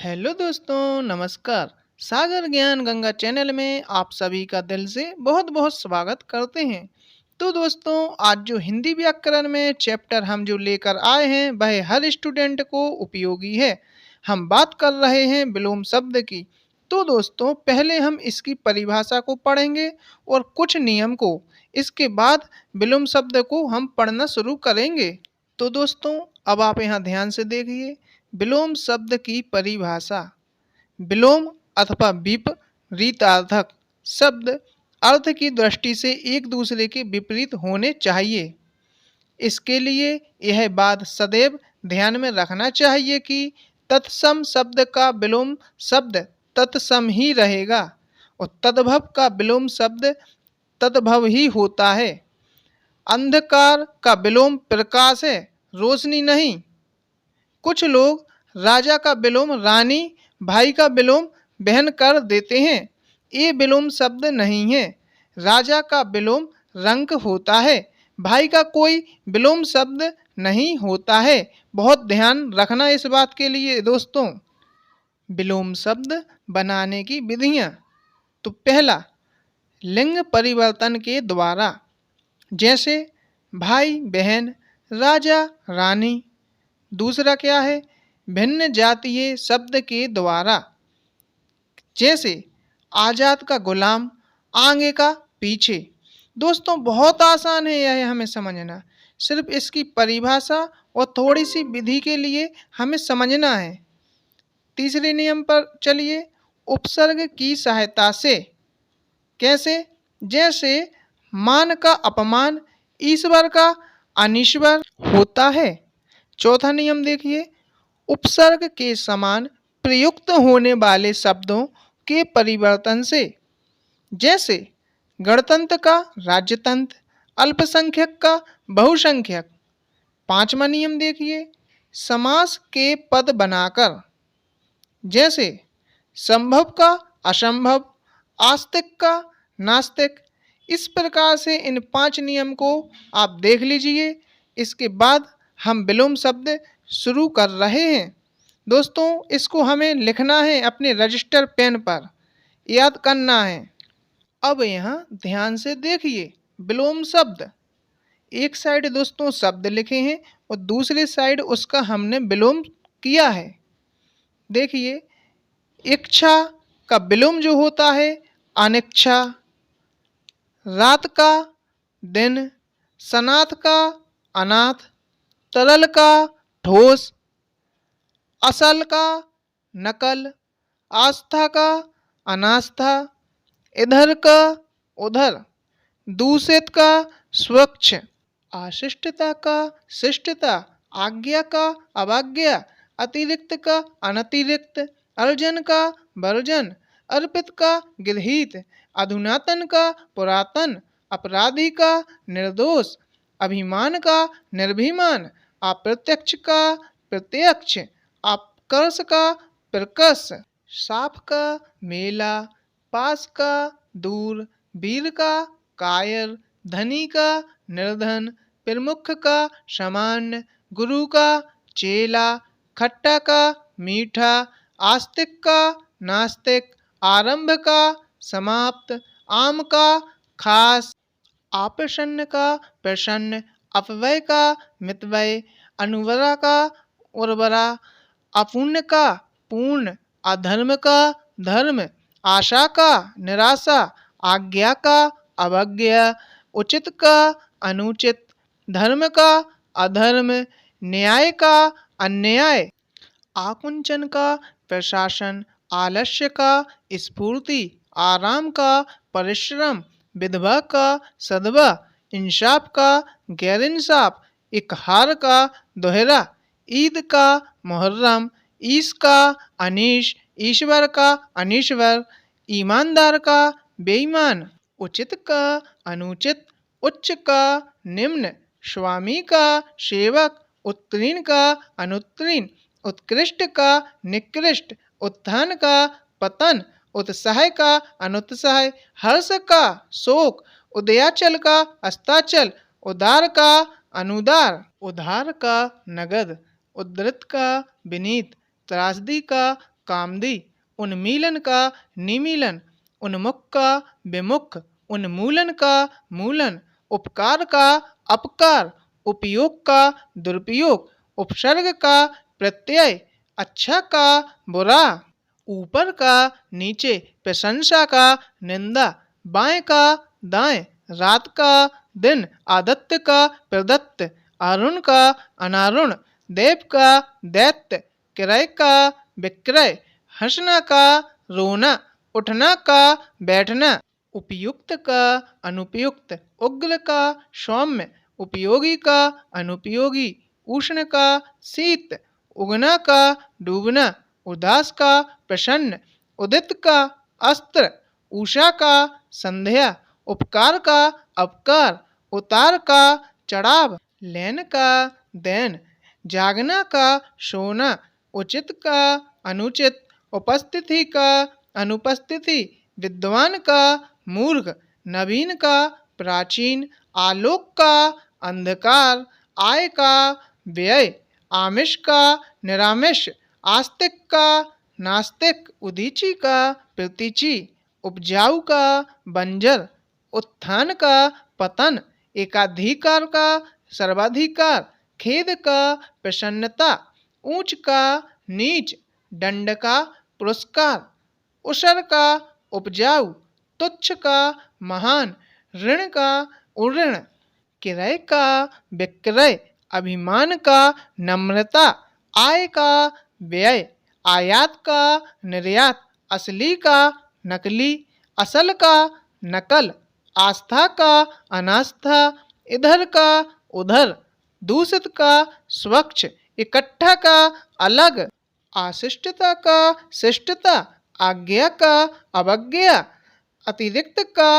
Hello दोस्तों, नमस्कार। सागर ज्ञान गंगा चैनल में आप सभी का दिल से बहुत बहुत स्वागत करते हैं। तो दोस्तों, आज जो हिंदी व्याकरण में चैप्टर हम जो लेकर आए हैं वह हर स्टूडेंट को उपयोगी है। हम बात कर रहे हैं विलोम शब्द की। तो दोस्तों, पहले हम इसकी परिभाषा को पढ़ेंगे और कुछ नियम को। इसके बाद विलोम शब्द को हम पढ़ना शुरू करेंगे। तो दोस्तों, अब आप यहाँ ध्यान से देखिए। विलोम शब्द की परिभाषा। विलोम अथवा विपरीतार्थक शब्द अर्थ की दृष्टि से एक दूसरे के विपरीत होने चाहिए। इसके लिए यह बात सदैव ध्यान में रखना चाहिए कि तत्सम शब्द का विलोम शब्द तत्सम ही रहेगा और तद्भव का विलोम शब्द तद्भव ही होता है। अंधकार का विलोम प्रकाश है, रोशनी नहीं। कुछ लोग राजा का विलोम रानी, भाई का विलोम बहन कर देते हैं। ये विलोम शब्द नहीं है। राजा का विलोम रंक होता है, भाई का कोई विलोम शब्द नहीं होता है। बहुत ध्यान रखना इस बात के लिए दोस्तों। विलोम शब्द बनाने की विधियाँ। तो पहला, लिंग परिवर्तन के द्वारा, जैसे भाई बहन, राजा रानी। दूसरा क्या है, भिन्न जातीय शब्द के द्वारा, जैसे आजाद का गुलाम, आगे का पीछे। दोस्तों, बहुत आसान है यह हमें समझना। सिर्फ इसकी परिभाषा और थोड़ी सी विधि के लिए हमें समझना है। तीसरे नियम पर चलिए। उपसर्ग की सहायता से। कैसे? जैसे मान का अपमान, ईश्वर का अनीश्वर होता है। चौथा नियम देखिए। उपसर्ग के समान प्रयुक्त होने वाले शब्दों के परिवर्तन से, जैसे गणतंत्र का राज्यतंत्र, अल्पसंख्यक का बहुसंख्यक। पांचवा नियम देखिए। समास के पद बनाकर, जैसे संभव का असंभव, आस्तिक का नास्तिक। इस प्रकार से इन 5 नियम को आप देख लीजिए। इसके बाद हम विलोम शब्द शुरू कर रहे हैं। दोस्तों, इसको हमें लिखना है अपने रजिस्टर पेन पर, याद करना है। अब यहाँ ध्यान से देखिए। विलोम शब्द, एक साइड दोस्तों शब्द लिखे हैं और दूसरी साइड उसका हमने विलोम किया है। देखिए, इच्छा का विलोम जो होता है अनिच्छा, रात का दिन, सनाथ का अनाथ, तरल का ठोस, असल का नकल, आस्था का अनास्था, इधर का उधर, दूषित का स्वच्छ, अशिष्टता का शिष्टता, आज्ञा का अवाज्ञा, अतिरिक्त का अनतिरिक्त, अर्जन का वर्जन, अर्पित का गृहीत, अधुनातन का पुरातन, अपराधी का निर्दोष, अभिमान का निर्भिमान, अप्रत्यक्ष का प्रत्यक्ष, अपकर्ष का प्रकर्ष, साफ का मेला, पास का दूर, वीर का कायर, धनी का निर्धन, प्रमुख का सामान्य, गुरु का चेला, खट्टा का मीठा, आस्तिक का नास्तिक, आरंभ का समाप्त, आम का खास, आप्रसन्न का प्रसन्न, अपव्यय का मितव्यय, अनुवरा का उर्वरा, अपूर्ण का पूर्ण, अधर्म का धर्म, आशा का निराशा, आज्ञा का अवज्ञा, उचित का अनुचित, धर्म का अधर्म, न्याय का अन्याय, आकुंचन का प्रशासन, आलस्य का स्फूर्ति, आराम का परिश्रम, विधवा का सदवा, इंसाफ का गैर-इंसाफ, इकहार का दोहरा, ईद का मुहर्रम, ईश का अनीश, ईश्वर का अनीश्वर, ईमानदार का बेईमान, उचित का अनुचित, उच्च का निम्न, स्वामी का सेवक, उत्तीर्ण का अनुत्तीर्ण, उत्कृष्ट का निकृष्ट, उत्थान का पतन, उत्साह का अनुत्साह, हर्ष का शोक, उदयाचल का अस्ताचल, उदार का अनुदार, उधार का नगद, उद्धृत का विनीत, त्रासदी का कामदी, उन्मीलन का निमीलन, उन्मुख का विमुख, उन्मूलन का मूलन, उपकार का अपकार, उपयोग का दुरुपयोग, उपसर्ग का प्रत्यय, अच्छा का बुरा, ऊपर का नीचे, प्रशंसा का निंदा, बाएं का दाएं, रात का दिन, आदित्य का प्रदत्त, अरुण का अनारुण, देव का दैत्य, क्रय का विक्रय, हंसना का रोना, उठना का बैठना, उपयुक्त का अनुपयुक्त, उग्र का सौम्य, उपयोगी का अनुपयोगी, उष्ण का शीत, उगना का डूबना, उदास का प्रसन्न, उदित का अस्त्र, उषा का संध्या, उपकार का अपकार, उतार का चढ़ाव, लेन का दैन, जागना का सोना, उचित का अनुचित, उपस्थिति का अनुपस्थिति, विद्वान का मूर्ख, नवीन का प्राचीन, आलोक का अंधकार, आय का व्यय, आमिष का निरामिष, आस्तिक का नास्तिक, उदीची का प्रतीची, उपजाऊ का बंजर, उत्थान का पतन, एकाधिकार का सर्वाधिकार, खेद का प्रसन्नता, ऊंच का नीच, दंड का पुरस्कार, उसर का उपजाऊ, तुच्छ का महान, ऋण का उऋण, क्रय का विक्रय, अभिमान का नम्रता, आय का व्यय, आयात का निर्यात, असली का नकली, असल का नकल, आस्था का अनास्था, इधर का उधर, दूषित का स्वच्छ, इकट्ठा का अलग, अशिष्टता का शिष्टता, आज्ञा का अवज्ञा, अतिरिक्त का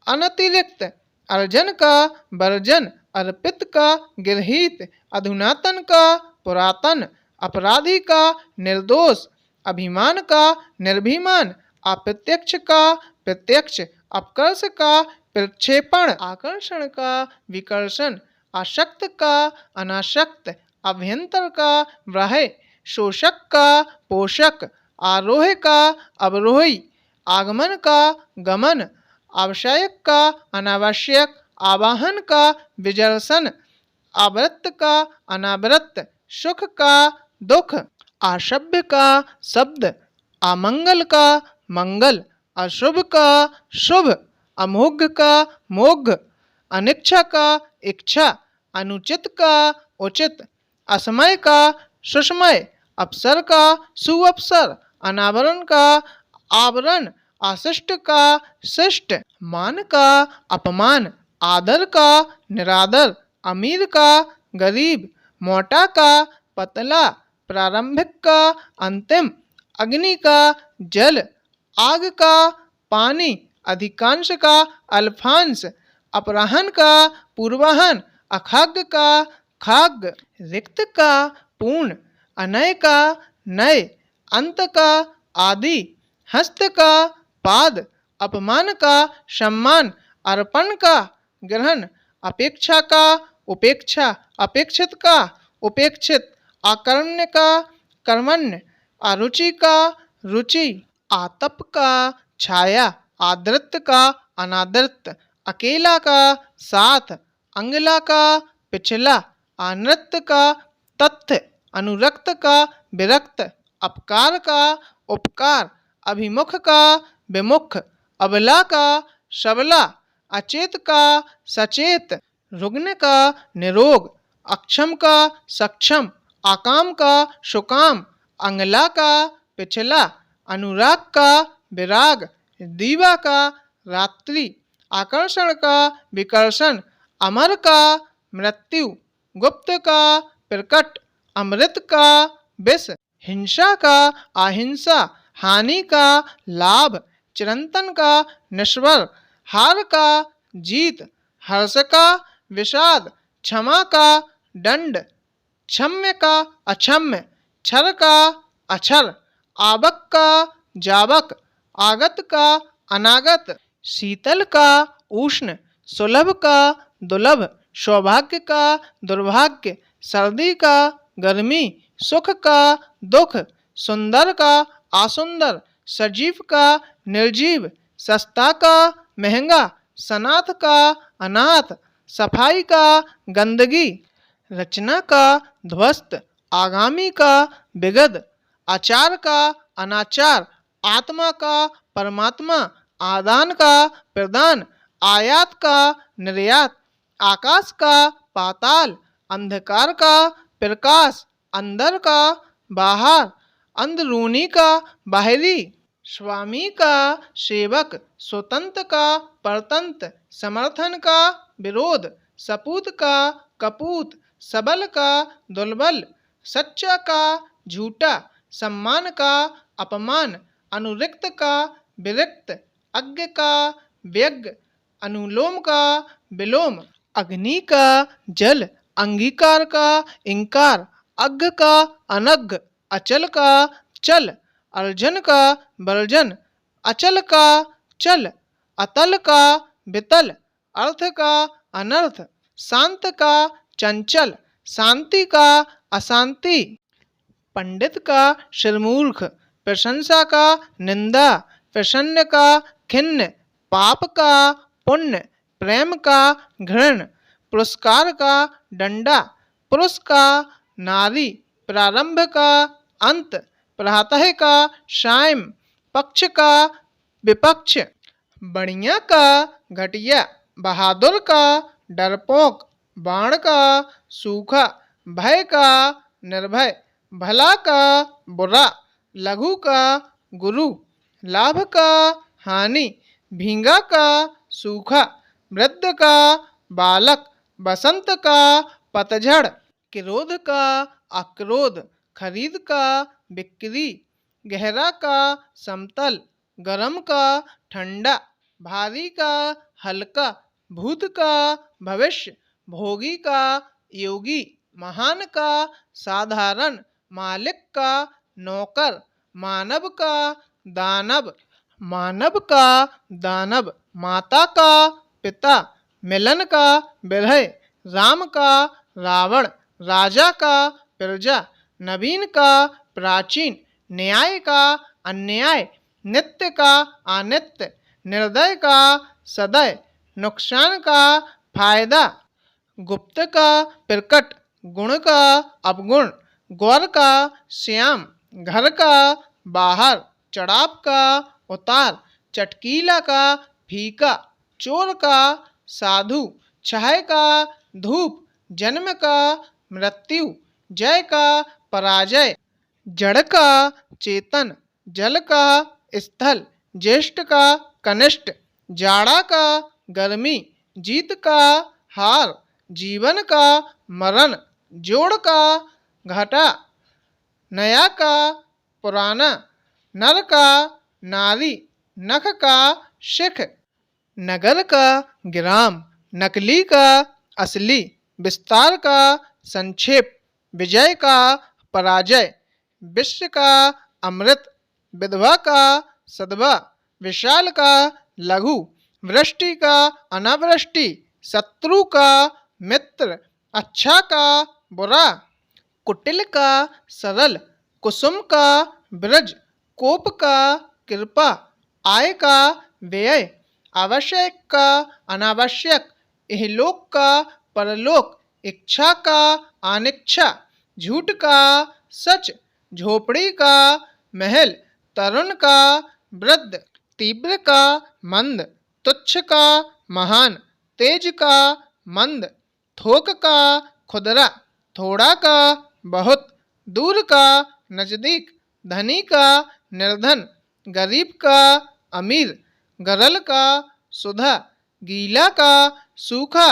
अनतिरिक्त, अर्जन का वर्जन, अर्पित का गृहीत, अधुनातन का पुरातन, अपराधी का निर्दोष, अभिमान का निर्भिमान, अप्रत्यक्ष का प्रत्यक्ष, अपकर्ष का प्रक्षेपण, आकर्षण का विकर्षण, आसक्त का अनासक्त, अभ्यंतर का बाह्य, शोषक का पोषक, आरोह का अवरोही, आगमन का गमन, आवश्यक का अनावश्यक, आवाहन का विजर्शन, आवृत्त का अनावृत्त, सुख का दुख, असभ्य का शब्द, अमंगल का मंगल, अशुभ का शुभ, अमोघ का मोघ, अनिच्छा का इच्छा, अनुचित का उचित, असमय का सुषमय, अवसर का सुअवसर, अनावरण का आवरण, अशिष्ट का शिष्ट, मान का अपमान, आदर का निरादर, अमीर का गरीब, मोटा का पतला, प्रारंभिक का अंतिम, अग्नि का जल, आग का पानी, अधिकांश का अल्फांश, अपराहन का पूर्वाहन, अखाग्य का खाग्य, रिक्त का पूर्ण, अनय का नय, अंत का आदि, हस्त का पाद, अपमान का सम्मान, अर्पण का ग्रहण, अपेक्षा का उपेक्षा, अपेक्षित का उपेक्षित, आकर्ण्य का कर्मण्य, अरुचि का रुचि, आतप का छाया, आदृत का अनादृत, अकेला का साथ, अंगला का पिछला, अनृत का तथ्य, अनुरक्त का विरक्त, अपकार का उपकार, अभिमुख का विमुख, अबला का सबला, अचेत का सचेत, रुग्ण का निरोग, अक्षम का सक्षम, आकाम का सुकाम, अंगला का पिछला, अनुराग का विराग, दीवा का रात्रि, आकर्षण का विकर्षण, अमर का मृत्यु, गुप्त का प्रकट, अमृत का विष, हिंसा का अहिंसा, हानि का लाभ, चिरंतन का नश्वर, हार का जीत, हर्ष का विषाद, क्षमा का दंड, क्षम्य का अक्षम्य, क्षर का अक्षर, आवक का जावक, आगत का अनागत, शीतल का उष्ण, सुलभ का दुर्लभ, सौभाग्य का दुर्भाग्य, सर्दी का गर्मी, सुख का दुख, सुंदर का असुंदर, सजीव का निर्जीव, सस्ता का महंगा, सनाथ का अनाथ, सफाई का गंदगी, रचना का ध्वस्त, आगामी का विगत, आचार का अनाचार, आत्मा का परमात्मा, आदान का प्रदान, आयात का निर्यात, आकाश का पाताल, अंधकार का प्रकाश, अंदर का बाहर, अंदरूनी का बाहरी, स्वामी का सेवक, स्वतंत्र का परतंत्र, समर्थन का विरोध, सपूत का कपूत, सबल का दुर्बल, सच्चा का झूठा, सम्मान का अपमान, अनुरिक्त का विरक्त, अज्ञ का व्यज्ञ, अनुलोम का विलोम, अग्नि का जल, अंगीकार का इंकार, अज्ञ का अनज्ञ, अचल का चल, अर्जन का वर्जन, अचल का चल, अतल का वितल, अर्थ का अनर्थ, शांत का चंचल, शांति का अशांति, पंडित का शिरमूर्ख, प्रशंसा का निंदा, प्रसन्न का खिन्न, पाप का पुण्य, प्रेम का घृण, पुरस्कार का डंडा, पुरुष का नारी, प्रारंभ का अंत, प्रातः का सायं, पक्ष का विपक्ष, बढ़िया का घटिया, बहादुर का डरपोक, बाण का सूखा, भय का निर्भय, भला का बुरा, लघु का गुरु, लाभ का हानि, भींगा का सूखा, वृद्ध का बालक, बसंत का पतझड़, क्रोध का अक्रोध, खरीद का बिक्री, गहरा का समतल, गर्म का ठंडा, भारी का हल्का, भूत का भविष्य, भोगी का योगी, महान का साधारण, मालिक का नौकर, मानव का दानव, मानव का दानव, माता का पिता, मिलन का विरह, राम का रावण, राजा का प्रजा, नवीन का प्राचीन, न्याय का अन्याय, नित्य का अनित्य, निर्दय का सदय, नुकसान का फायदा, गुप्त का प्रकट, गुण का अवगुण, गौर का श्याम, घर का बाहर, चढ़ाव का उतार, चटकीला का फीका, चोर का साधु, छाय का धूप, जन्म का मृत्यु, जय का पराजय, जड़ का चेतन, जल का स्थल, ज्येष्ठ का कनिष्ठ, जाड़ा का गर्मी, जीत का हार, जीवन का मरण, जोड़ का घटा, नया का पुराना, नर का नारी, नख का शिख, नगर का ग्राम, नकली का असली, विस्तार का संक्षेप, विजय का पराजय, विश्व का अमृत, विधवा का सदवा, विशाल का लघु, वृष्टि का अनावृष्टि, शत्रु का मित्र, अच्छा का बुरा, कुटिल का सरल, कुसुम का ब्रज, कोप का कृपा, आय का व्यय, आवश्यक का अनावश्यक, इहलोक का परलोक, इच्छा का अनिच्छा, झूठ का सच, झोपड़ी का महल, तरुण का वृद्ध, तीव्र का मंद, तुच्छ का महान, तेज का मंद, थोक का खुदरा, थोड़ा का बहुत, दूर का नजदीक, धनी का निर्धन, गरीब का अमीर, गरल का सुधा, गीला का सूखा,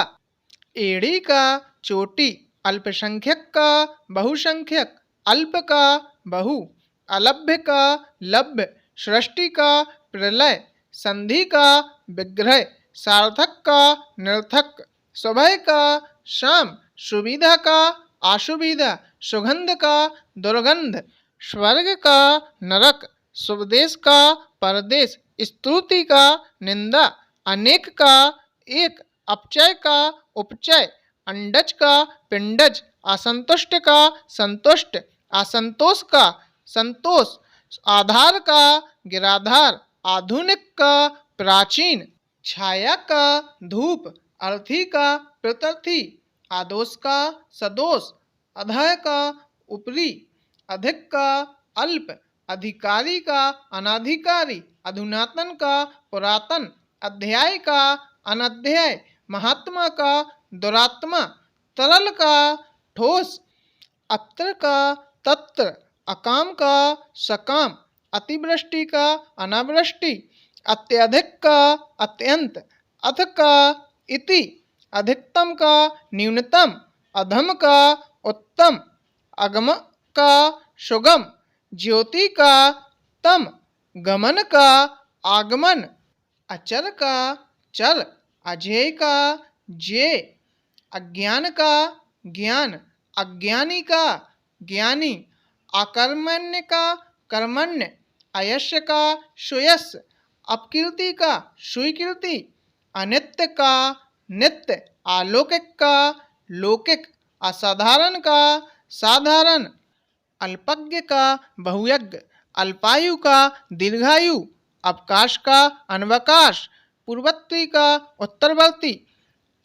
एड़ी का चोटी, अल्पसंख्यक का बहुसंख्यक, अल्प का बहु, अलभ्य का लभ्य, सृष्टि का प्रलय, संधि का विग्रह, सार्थक का निर्थक, सुबह का शाम, सुविधा का असुविधा, सुगंध का दुर्गंध, स्वर्ग का नरक, स्वदेश का परदेश, स्तुति का निंदा, अनेक का एक, अपचय का उपचय, अंडज का पिंडज, असंतुष्ट का संतुष्ट, असंतोष का संतोष, आधार का गिराधार, आधुनिक का प्राचीन, छाया का धूप, अर्थी का प्रत्यर्थी, आदोष का सदोष, अधय का ऊपरी, अधिक का अल्प, अधिकारी का अनाधिकारी, अधुनातन का पुरातन, अध्याय का अनध्याय, महात्मा का दुरात्मा, तरल का ठोस, अत्र का तत्र, अकाम का सकाम, अतिवृष्टि का अनावृष्टि, अत्यधिक का अत्यंत, अथ का इति, अधिकतम का न्यूनतम, अधम का उत्तम, अगम का सुगम, ज्योति का तम, गमन का आगमन, अचर का चर, अजेय का जेय, अज्ञान का ज्ञान, अज्ञानी का ज्ञानी, अकर्मण्य का कर्मण्य, अयश का सुयश, अपकीर्ति का सुकीर्ति, अनित्य का नित्य, अलौकिक का लौकिक, असाधारण का साधारण, अल्पज्ञ का बहुयज्ञ, अल्पायु का दीर्घायु, अवकाश का अनवकाश, पूर्ववर्ती का उत्तरवर्ती,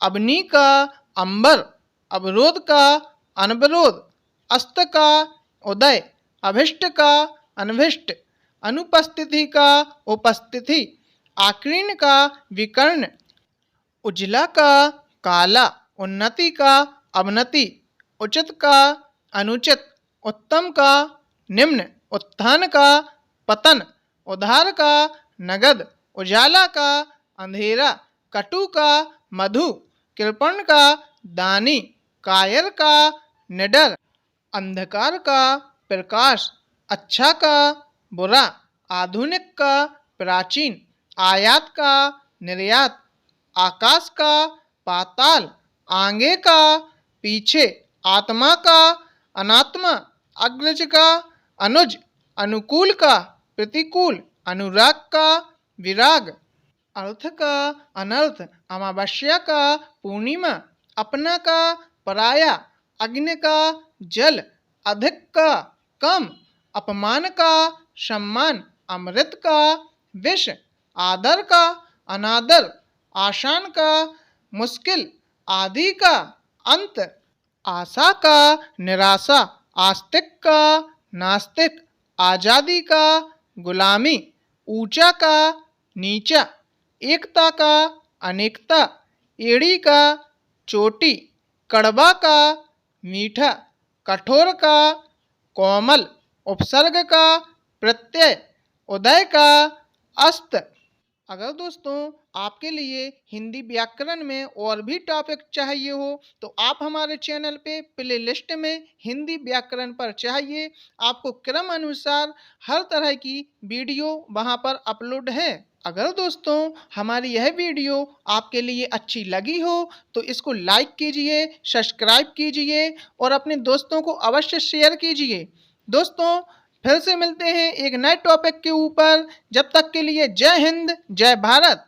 अग्नि का अंबर, अवरोध का अनवरोध, अस्त का उदय, अभिष्ट का अनभिष्ट, अनुपस्थिति का उपस्थिति, आकीर्ण का विकर्ण, उजला का काला, उन्नति का अवनति, उचित का अनुचित, उत्तम का निम्न, उत्थान का पतन, उधार का नगद, उजाला का अंधेरा, कटु का मधु, कृपण का दानी, कायर का निडर, अंधकार का प्रकाश, अच्छा का बुरा, आधुनिक का प्राचीन, आयात का निर्यात, आकाश का पाताल, आगे का पीछे, आत्मा का अनात्मा, अग्रज का अनुज, अनुकूल का प्रतिकूल, अनुराग का विराग, अर्थ का अनर्थ, अमावस्या का पूर्णिमा, अपना का पराया, अग्नि का जल, अधिक का कम, अपमान का सम्मान, अमृत का विष, आदर का अनादर, आसान का मुश्किल, आदि का अंत, आशा का निराशा, आस्तिक का नास्तिक, आजादी का गुलामी, ऊंचा का नीचा, एकता का अनेकता, एड़ी का चोटी, कड़वा का मीठा, कठोर का कोमल, उपसर्ग का प्रत्यय, उदय का अस्त। अगर दोस्तों आपके लिए हिंदी व्याकरण में और भी टॉपिक चाहिए हो तो आप हमारे चैनल पे प्ले लिस्ट में हिंदी व्याकरण पर चाहिए, आपको क्रम अनुसार हर तरह की वीडियो वहां पर अपलोड है। अगर दोस्तों हमारी यह वीडियो आपके लिए अच्छी लगी हो तो इसको लाइक कीजिए, सब्सक्राइब कीजिए और अपने दोस्तों को अवश्य शेयर कीजिए। दोस्तों फिर से मिलते हैं एक नए टॉपिक के ऊपर, जब तक के लिए जय हिंद, जय भारत।